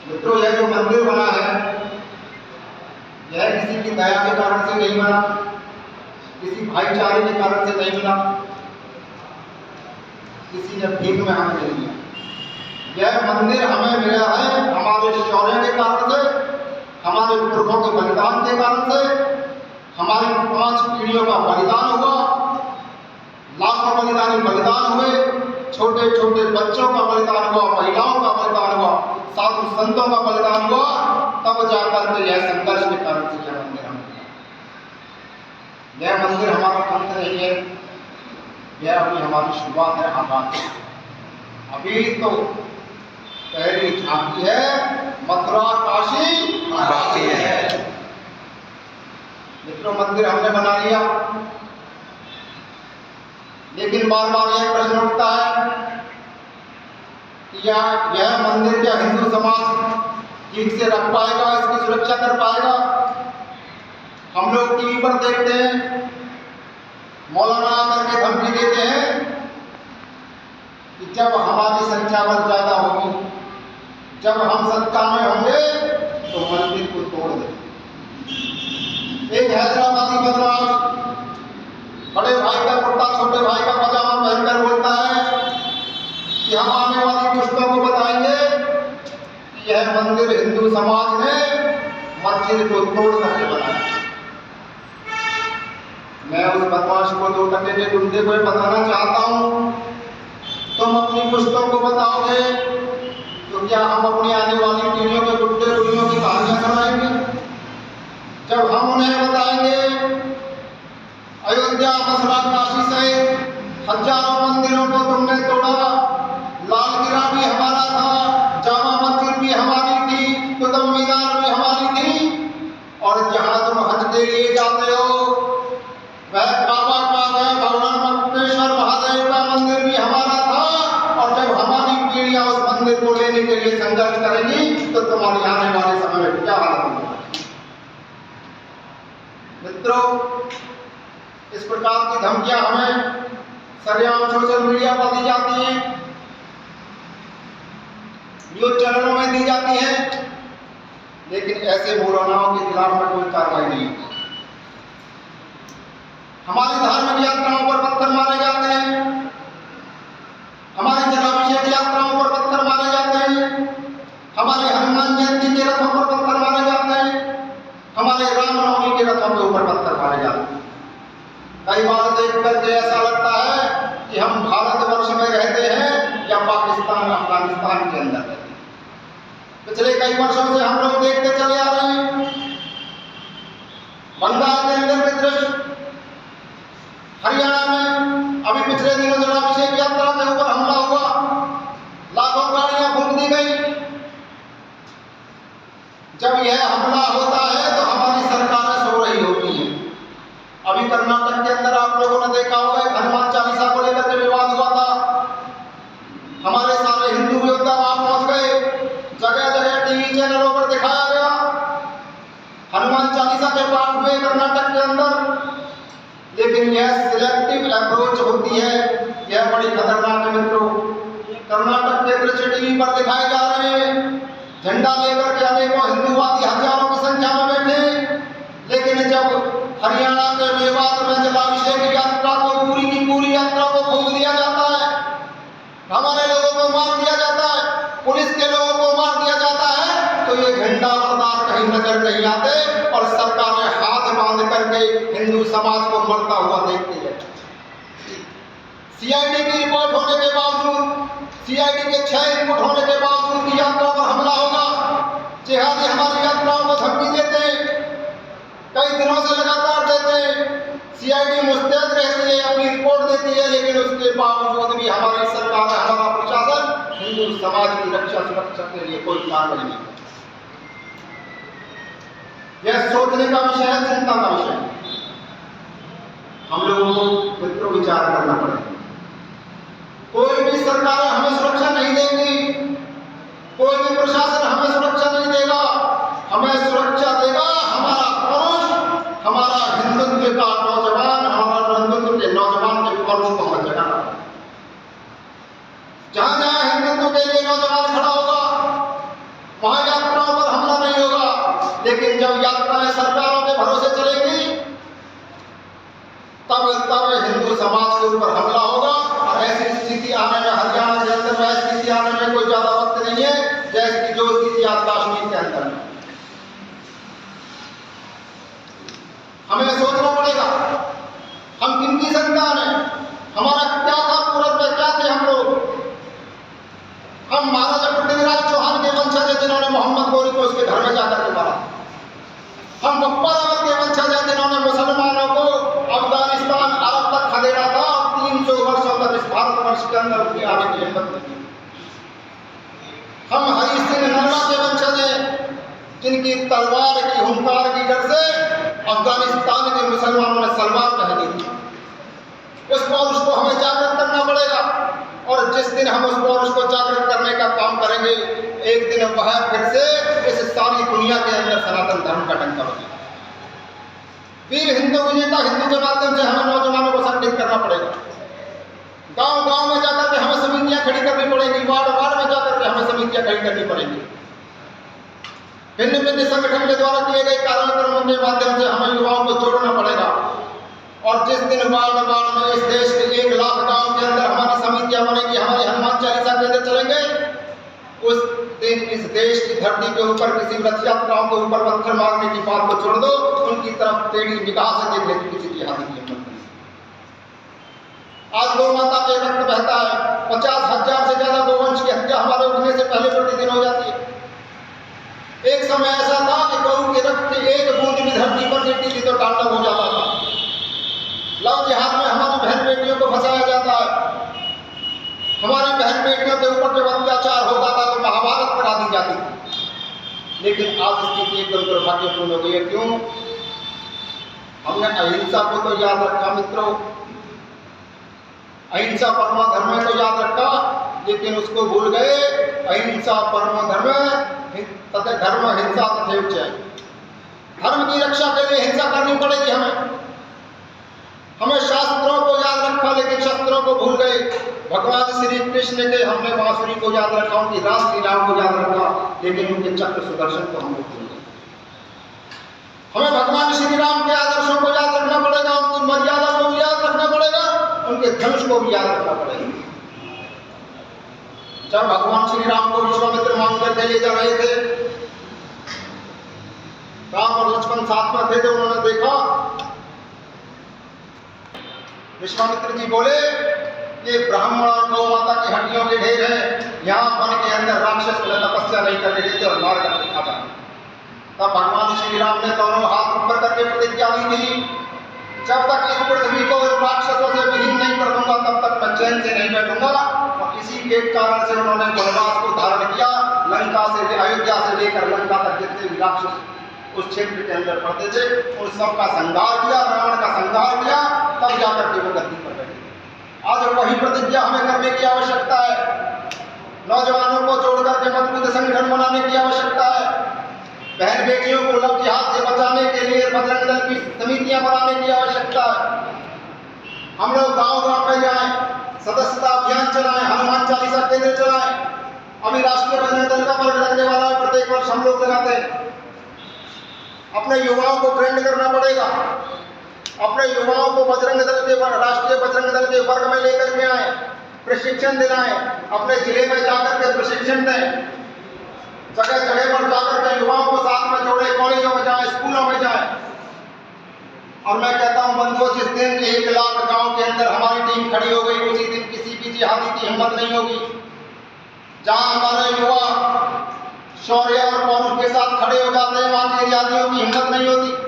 मित्रों, यह जो मंदिर बना है यह किसी की दया के कारण से नहीं बना, किसी भाईचारे के कारण से नहीं बना, किसी ने भीख में हमें नहीं दिया। यह मंदिर हमें मिला है हमारे शौर्य के कारण से, हमारे पुरखों के बलिदान के कारण से। हमारी 5 पीढ़ियों का बलिदान हुआ, लाखों बलिदानी बलिदान हुए, छोटे छोटे बच्चों का बलिदान हुआ, महिलाओं का बलिदान हुआ, साधु संतों का बलिदान हुआ, तब जाकर के यह संघर्ष के कारण से यह मंदिर हमें मिला। यह मंदिर हमारा अंत नहीं है, यह अभी हमारी शुरुआत है, आगाज है। अभी तो पहली झांकी है, मथुरा काशी बाकी है। मित्रों, मंदिर हमने बना लिया, लेकिन बार बार यह प्रश्न उठता है कि यह मंदिर क्या हिंदू समाज ठीक से रख पाएगा, इसकी सुरक्षा कर पाएगा? हम लोग टीवी पर देखते हैं, मौलाना आकर के धमकी देते हैं कि जब हमारी संख्या बल ज्यादा होगी, जब हम सत्ता में होंगे तो मंदिर को तोड़ देंगे। एक हैदराबादी बदमाश बड़े भाई का कुर्ता छोटे भाई का पजामा पहनकर बोलता है कि हम आने वाली पुश्तों को बताएंगे कि यह मंदिर हिंदू समाज ने मस्जिद को तोड़ करके बनाया। मैं उस बदमाश को 2 टके के गुंडे को बताना चाहता हूँ, तुम अपनी पुश्तों को बताओगे तो क्या हम अपनी आने वाली पीढ़ियों के गुंडे गुड़ियों की कहानियां सुनाएंगे? जब हम उन्हें बताएंगे अयोध्या, मथुरा, काशी सहित हजारों मंदिरों को तुमने तोड़ा, लाल किला भी हमारा था, जामा मस्जिद भी हमारी थी, कुतुब मीनार भी हमारी थी, और जहां तुम हज के लिए जाते हो वह काबा का, वह भगवान मक्केश्वर महादेव का मंदिर भी हमारा था। और जब हमारी पीढ़ियां उस मंदिर को लेने के लिए संघर्ष करेंगी तो तुम्हारी आने वाले समय में क्या हालत होगी? मित्रों, इस प्रकार की धमकियां हमें सरेआम सोशल मीडिया पर दी जाती हैं, न्यूज चैनलों में दी जाती हैं, लेकिन ऐसे मौलानाओं के खिलाफ में कोई कार्रवाई नहीं होती। हमारी धार्मिक यात्राओं पर पत्थर मारे जाते हैं, हमारी जलाभिषेक यात्राओं पर पत्थर मारे जाते हैं, हमारे हनुमान जयंती के रथों पर पत्थर मारे जाते हैं, हमारे रामनवमी के रथों के ऊपर पत्थर मारे जाते हैं। कई बार देख करके ऐसा लगता है कि हम भारतवर्ष में रहते हैं या पाकिस्तान, अफगानिस्तान के अंदर रहते हैं। पिछले कई वर्षों से हम लोग देखते चले आ रहे हैं बंगाल के अंदर के दृश्य, हरियाणा में अभी पिछले दिनों जलाभिषेक यात्रा के ऊपर हमला हुआ, लाखों गाड़ियां फूंक दी गई। जब यह हमला होता है तो हमारी सरकारें सो रही होती हैं। अभी कर्नाटक के अंदर आप लोगों ने देखा होगा, हनुमान चालीसा को लेकर के विवाद हुआ था। हमारे सारे हिंदू योद्धा वहां पहुंच गए, जगह जगह टीवी चैनलों पर दिखाया गया, हनुमान चालीसा के पाठ हुए कर्नाटक के अंदर। लेकिन यह सिलेक्टिव अप्रोच होती है, यह बड़ी खतरनाक है मित्रों। कर्नाटक के दृश्य टीवी पर दिखाए जा रहे हैं, झंडा लेकर के अनेकों हिंदूवादी हजारों की संख्या में बैठे, लेकिन जब हरियाणा के मेवात में जलाभिषेक यात्रा को, पूरी की पूरी यात्रा को फूंक दिया जाता है, हमारे लोगों को मार दिया जाता है, पुलिस के लोगों को मार दिया जाता है, तो ये झंडा बरदार कहीं नजर नहीं आते और सरकारें हाथ बांध करके हिंदू समाज को मरता हुआ देखती है। सीआईडी की रिपोर्ट होने के बावजूद, सीआईडी के 6 इनपुट होने के बावजूद यात्रा पर हमला होगा, जिहादी हमारी यात्राओं को धमकी देते हैं, कई दिनों से लगातार देते हैं, सीआईडी मुस्तैद रहती है, अपनी रिपोर्ट देती है, लेकिन उसके बावजूद भी हमारी सरकार, हमारा प्रशासन हिंदू समाज की रक्षा सुरक्षा के लिए कोई कार्रवाई नहीं करता। यह सोचने का विषय है, चिंता का विषय है। हम लोगों को मित्रों विचार करना पड़ेगा। कोई भी सरकार हमें सुरक्षा नहीं देगी, कोई भी प्रशासन हमें सुरक्षा नहीं देगा। हमें सुरक्षा देगा हमारा पुरुष, हमारा हिंदुत्व का नौजवान, हमारा हिंदुत्व के नौजवान के पुरुष को हमें जगाना पड़ेगा। जहां जहां हिंदुत्व के लिए नौजवान खड़ा होगा, वहां यात्राओं पर हमला नहीं होगा। लेकिन जब यात्राएं सरकारों के भरोसे चलेंगी तब हिंदू समाज के ऊपर हमला होगा। और ऐसी स्थिति आने में, हरियाणा के अंदर में स्थिति आने में कोई ज्यादा वक्त नहीं है, जैसे जो स्थिति आज कश्मीर के अंदर में। हमें सोचना पड़ेगा हम किनकी संतान है, हमारा क्या था पूर्व में, क्या थे हम लोग। हम महाराजा पृथ्वीराज चौहान के वंशज हैं जिन्होंने मोहम्मद गोरी को उसके घर में जाकर के मारा। हम बप्पा रावत के वंशज हैं जिन्होंने मुसलमानों को अफगानिस्तान अरब तक खदेड़ा था और 300 वर्षों तक इस भारतवर्ष के अंदर उनकी आने की हिम्मत नहीं। हम हरि सिंह नरवा के वंशज हैं जिनकी तलवार की हुंकार की डर से अफगानिस्तान के मुसलमानों ने सलवार पहनी थी। उस पौरुष को हमें जागृत करना पड़ेगा और जिस दिन हम उस पौरुष को जागृत करने का काम करेंगे, एक दिन वह फिर से इस सारी दुनिया के अंदर सनातन धर्म का डंका बजेगा। वीर हिंदू विजेता हिंदू के माध्यम से हमें नौजवानों को संगठित करना पड़ेगा। गांव गांव में जाकर के हमें समितियां खड़ी करनी पड़ेगी, वार्ड वार्ड में जाकर के हमें समितियां खड़ी करनी पड़ेगी। भिन्न भिन्न संगठन के द्वारा किए गए कार्यक्रमों के माध्यम से हमें युवाओं को जोड़ना पड़ेगा। और जिस दिन वार्ड वार्ड में इस देश के 1 लाख गांव के अंदर हमारी समितियां बनेगी, हमारी हनुमान चालीसा केंद्र चलेंगे, उस दिन इस देश की धरती के ऊपर किसी रथ यात्राओं के ऊपर पत्थर मारने की बात को छोड़ दो, उनकी तरफ टेढ़ी निगाह से देखने की किसी की हाथ नहीं है। आज गौ माता के रक्त बहता है, 50,000 से ज्यादा गोवंश की हत्या हमारे उठने से पहले प्रतिदिन हो जाती है। एक समय ऐसा था कि गौ के रक्त की एक बूंद भी धरती पर गिरती थी तो तांडव हो जाता था। लव जिहाद में हमारी बहन बेटियों को फंसाया जाता है। हमारी बहन बेटियों के ऊपर जब अत्याचार होता था तो महाभारत करा दी जाती थी। लेकिन आज स्थिति एकदम दुर्भाग्यपूर्ण हो गई है। क्यों? हमने अहिंसा को तो याद रखा मित्रों, अहिंसा परमो धर्म को याद रखा, लेकिन उसको भूल गए अहिंसा परमो धर्म तथा धर्म हिंसा तथेव। धर्म की रक्षा के लिए हिंसा करनी पड़ेगी हमें शास्त्रों को याद रखा लेकिन शस्त्रों को भूल गए। भगवान श्री कृष्ण के हमने बांसुरी को याद रखा, उनकी रासलीलाओं को याद रखा, लेकिन उनके चक्र सुदर्शन को हम भूल गए। हमें भगवान श्री राम के आदर्शों को याद रखना पड़ेगा, उनकी मर्यादा को भी याद रखना पड़ेगा, उनके धनुष को भी याद रखना पड़ेगा। जब भगवान श्री राम को विश्वामित्र मांग करके ले जा रहे थे, राम और लक्ष्मण साथ में थे, तो उन्होंने देखा, विश्वामित्र जी बोले ये ब्राह्मण और गौ माता की हड्डियों के ढेर है, यहाँ वन के अंदर राक्षस तपस्या नहीं करने देते और मार करके खा जाए। तब भगवान श्री राम ने दोनों हाथ ऊपर करके प्रतिज्ञा ली थी, जब तक इस पृथ्वी को राक्षसों से विहीन नहीं कर दूंगा तब तक मैं चैन से नहीं बैठूंगा। और इसी के कारण से उन्होंने वनवास को धारण किया। लंका से, अयोध्या से लेकर लंका तक जितने भी राक्षस उस क्षेत्र के अंदर पड़ते थे, उन सब का संहार किया, रावण का संहार किया, तब जाकर के वो गद्दी पर बैठे। आज वही प्रतिज्ञा हमें करने की आवश्यकता है। नौजवानों को जोड़ करके मजबूत संगठन बनाने की आवश्यकता है। बहन बेटियों को लव जिहाद से बचाने के लिए बजरंग दल की समितियां बनाने की आवश्यकता है। हम लोग गांव गांव में जाएं, सदस्यता अभियान चलाएं, हनुमान चालीसा केंद्र चलाएं। अभी राष्ट्रीय बजरंग दल का वर्ग लगने वाला है, प्रत्येक वर्ष हम लोग लगाते हैं। अपने युवाओं को ट्रेंड करना पड़ेगा, अपने युवाओं को बजरंग दल के राष्ट्रीय बजरंग दल के वर्ग में लेकर के आए, प्रशिक्षण दिलाएं, अपने जिले में जाकर के प्रशिक्षण दें, जगह जगह पर जाकर के युवाओं को साथ में जोड़े, कॉलेजों में जाएं, स्कूलों में जाएं। और मैं कहता हूं बंधुओं, जिस दिन 1 लाख गांव के अंदर हमारी टीम खड़ी हो गई, उसी दिन किसी भी जिहादी की हिम्मत नहीं होगी। जहां हमारे युवा शौर्य और पौरुष के साथ खड़े हो जाते हैं, वहां की जिहादियों की हिम्मत नहीं होती।